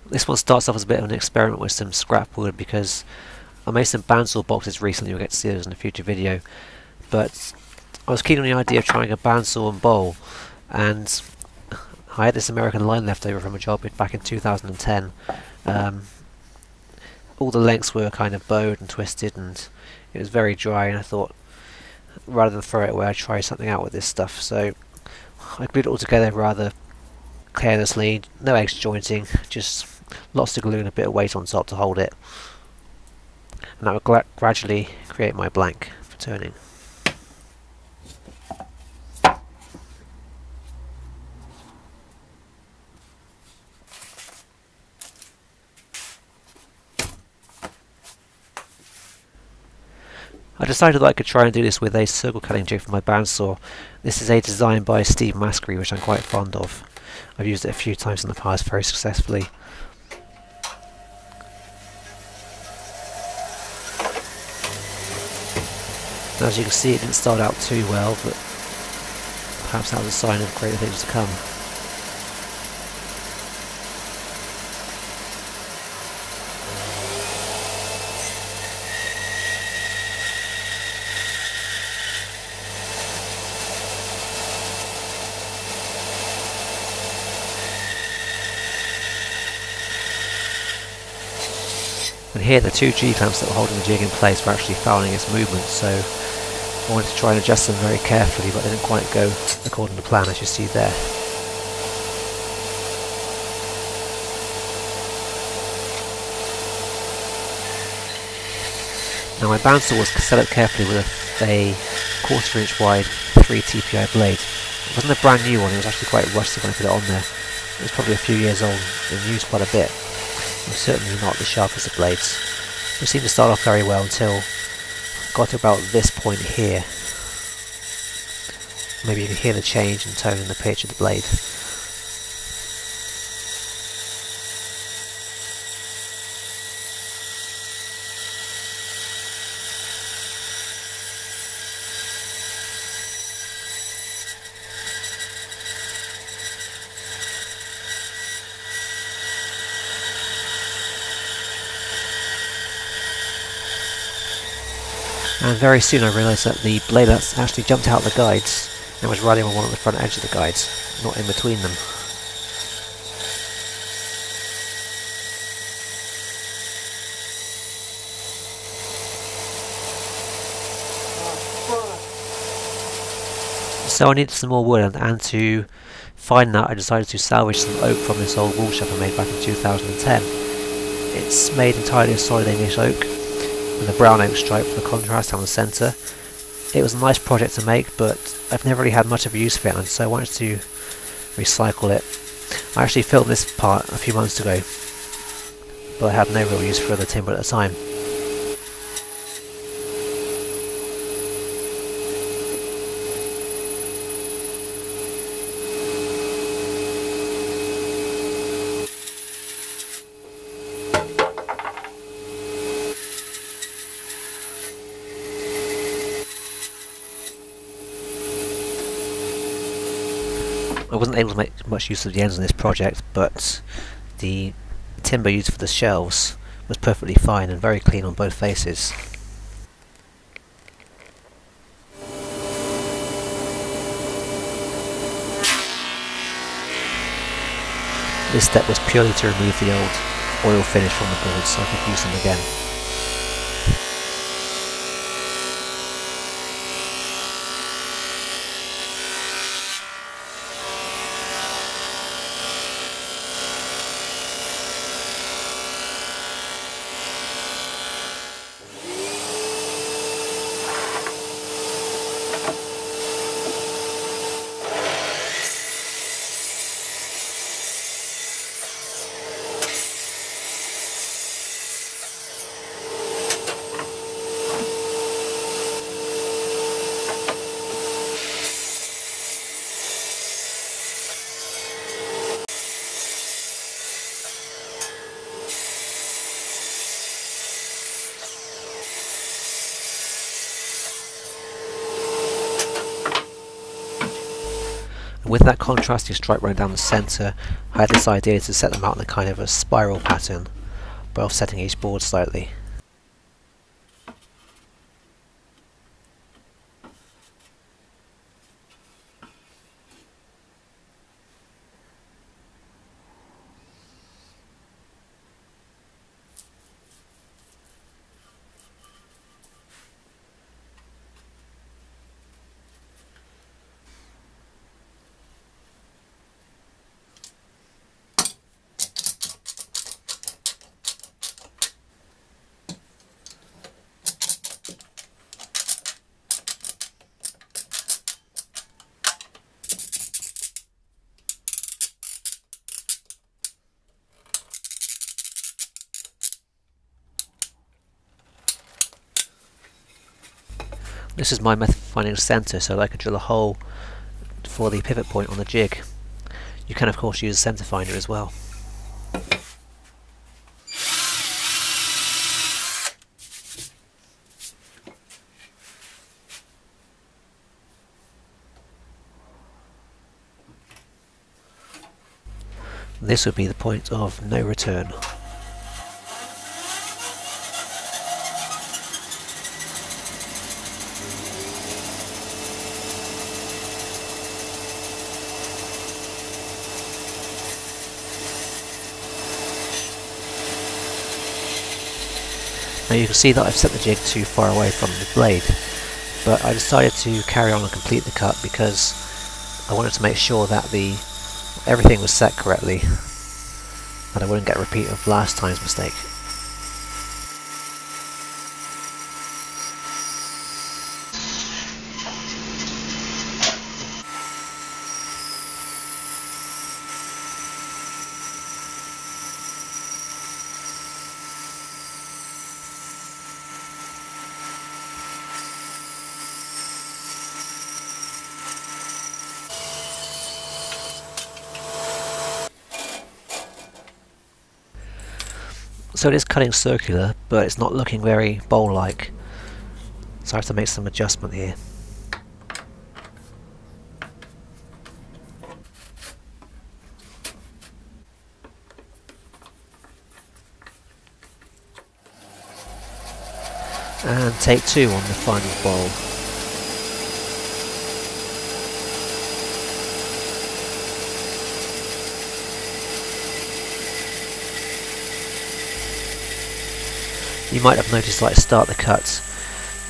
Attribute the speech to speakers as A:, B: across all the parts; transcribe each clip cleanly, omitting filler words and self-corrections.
A: This one starts off as a bit of an experiment with some scrap wood because I made some bandsaw boxes recently. We'll get to see those in a future video. But I was keen on the idea of trying a bandsaw and bowl, and I had this American line left over from a job back in 2010. All the lengths were kind of bowed and twisted, and it was very dry, and I thought rather than throw it away I'd try something out with this stuff. So I glued it all together rather carelessly, no edge jointing, just lots of glue and a bit of weight on top to hold it, and that would gradually create my blank for turning. I decided that I could try and do this with a circle cutting jig for my bandsaw. This is a design by Steve Maskery, which I'm quite fond of. I've used it a few times in the past very successfully. Now, as you can see, it didn't start out too well, but perhaps that was a sign of greater things to come. And here the two G-clamps that were holding the jig in place were actually fouling its movement, so I wanted to try and adjust them very carefully, but they didn't quite go according to plan, as you see there. Now my bandsaw was set up carefully with a 1/4 inch wide 3 TPI blade. It wasn't a brand new one, it was actually quite rusty when I put it on there. It was probably a few years old and used quite a bit. It was certainly not the sharpest of blades. It seemed to start off very well until I got to about this point here. Maybe you can hear the change in tone in the pitch of the blade. And very soon I realised that the blade actually jumped out of the guides and was riding on one of the front edge of the guides, not in between them. So I needed some more wood, and to find that I decided to salvage some oak from this old wool shop I made back in 2010. It's made entirely of solid English oak, and the brown oak stripe for the contrast down the centre. It was a nice project to make, but I've never really had much of a use for it, and so I wanted to recycle it. I actually filmed this part a few months ago, but I had no real use for the timber at the time. I wasn't able to make much use of the ends on this project, but the timber used for the shelves was perfectly fine and very clean on both faces. This step was purely to remove the old oil finish from the boards so I could use them again. With that contrasting stripe running down the centre, I had this idea to set them out in a kind of a spiral pattern by offsetting each board slightly. This is my method for finding a centre, so that I can drill a hole for the pivot point on the jig. You can of course use a centre finder as well. This would be the point of no return. Now you can see that I've set the jig too far away from the blade, but I decided to carry on and complete the cut because I wanted to make sure that everything was set correctly and I wouldn't get a repeat of last time's mistake. So it is cutting circular, but it's not looking very bowl-like, so I have to make some adjustment here. And take 2 on the final bowl. You might have noticed that I start the cut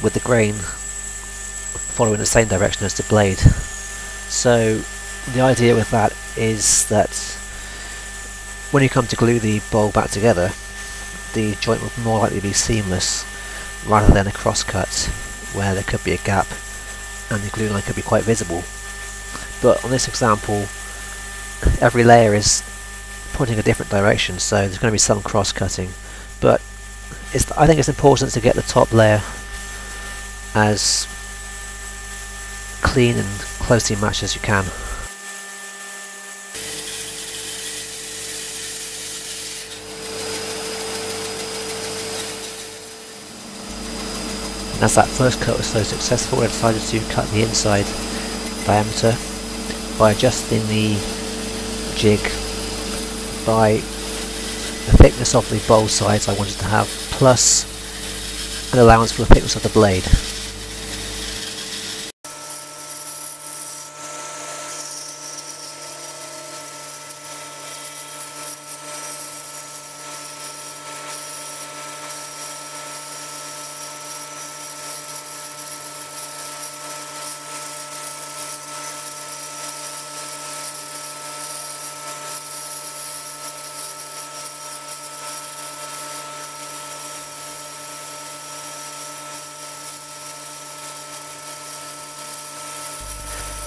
A: with the grain following the same direction as the blade. So the idea with that is that when you come to glue the bowl back together, the joint will more likely be seamless rather than a cross cut where there could be a gap and the glue line could be quite visible. But on this example, every layer is pointing a different direction, so there's going to be some cross cutting, but I think it's important to get the top layer as clean and closely matched as you can. And as that first cut was so successful, I decided to cut the inside diameter by adjusting the jig by the thickness of the bowl sides I wanted to have, plus an allowance for the thickness of the blade.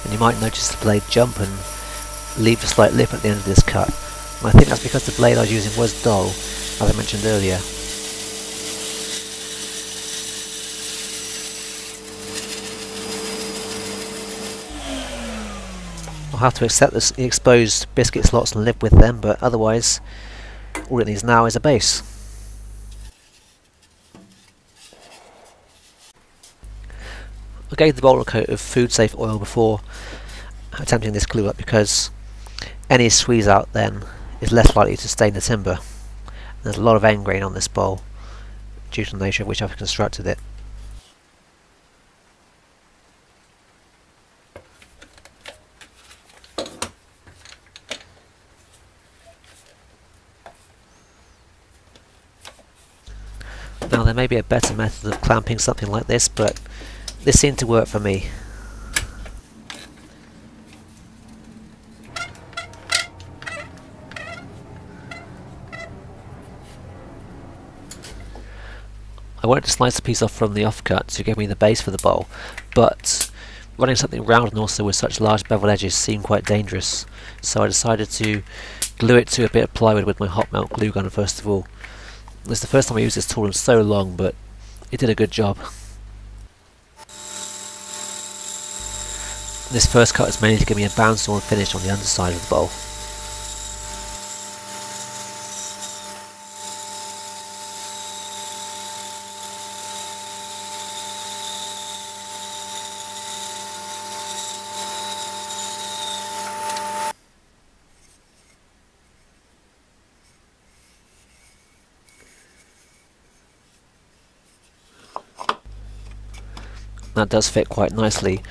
A: And you might notice the blade jump and leave a slight lip at the end of this cut. And I think that's because the blade I was using was dull, as I mentioned earlier. I'll have to accept the exposed biscuit slots and live with them, but otherwise all it needs now is a base. I gave the bowl a coat of food safe oil before attempting this glue up because any squeeze out then is less likely to stain the timber. There's a lot of end grain on this bowl due to the nature of which I've constructed it. Now there may be a better method of clamping something like this, but this seemed to work for me. I wanted to slice a piece off from the offcut to give me the base for the bowl, but running something round and also with such large beveled edges seemed quite dangerous, so I decided to glue it to a bit of plywood with my hot melt glue gun first of all. This is the first time I used this tool in so long, but it did a good job. This first cut is mainly to give me a bandsaw finish on the underside of the bowl. That does fit quite nicely,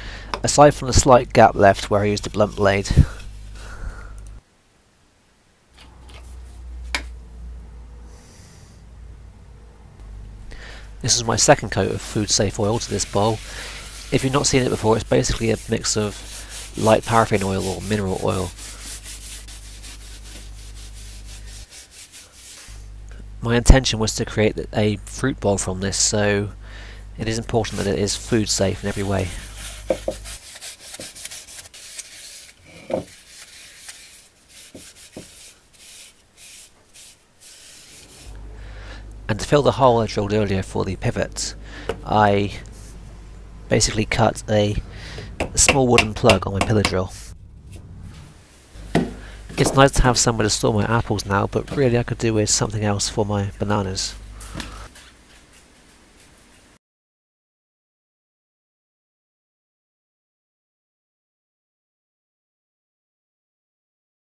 A: aside from the slight gap left where I used a blunt blade. This is my second coat of food safe oil to this bowl. If you've not seen it before, it's basically a mix of light paraffin oil or mineral oil. My intention was to create a fruit bowl from this, so it is important that it is food safe in every way. And to fill the hole I drilled earlier for the pivot, I basically cut a small wooden plug on my pillar drill. It's nice to have somewhere to store my apples now, but really I could do with something else for my bananas.